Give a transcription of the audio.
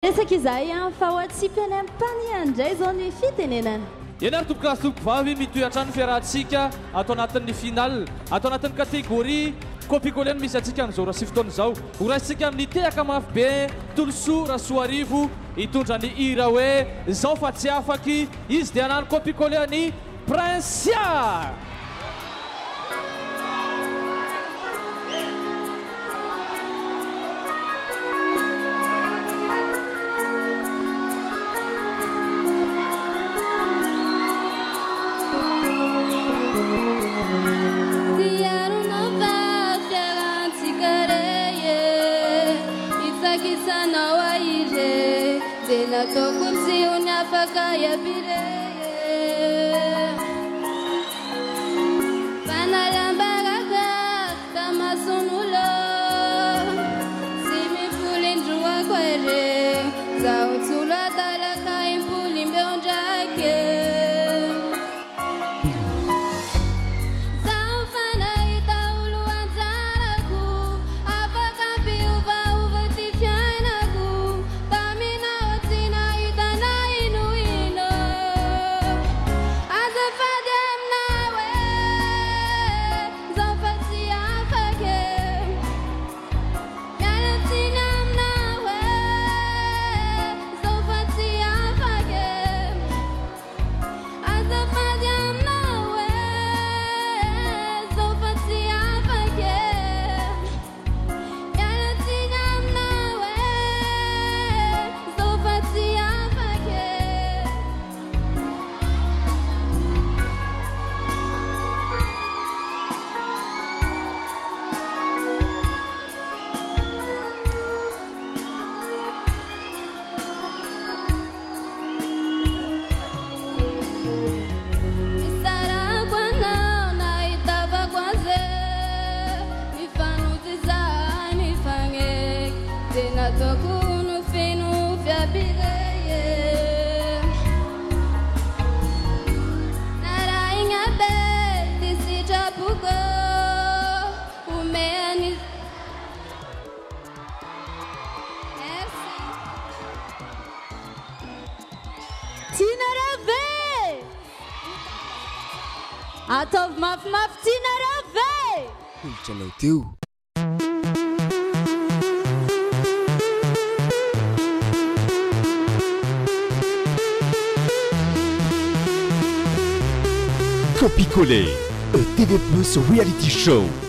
Resaka izay fa ho atsipy any am-tany andray zao ny fitenenana. Ianary tombonkasy tompovavy mitoy hatrany fiarahantsika atao anatin'ny final, atao anatin'ny kategoria kopikôly misy atsika amin'izao raha sivy zao. Horaisitsika amin'ny tehaka mafy be Tolosoa Rasoarivo hitondra ny hira hoe zao fa tsy afaky izy dia anany kopikôly ny Prinsia. Fakaya bireye Panalambaraga Tamasunulo Simi pulindruwa kwere Zautula talaka impulimbe onjake Zaufana itaulu anzaraku Apakampi uva uva tifyainaku Tamina otina itana Tokunu finu vya bireye Narainga beti sijapugo Umeani Merci Tina Rave Atov maf Tina Rave Chanel teu Kopikôly, a TV+ reality show.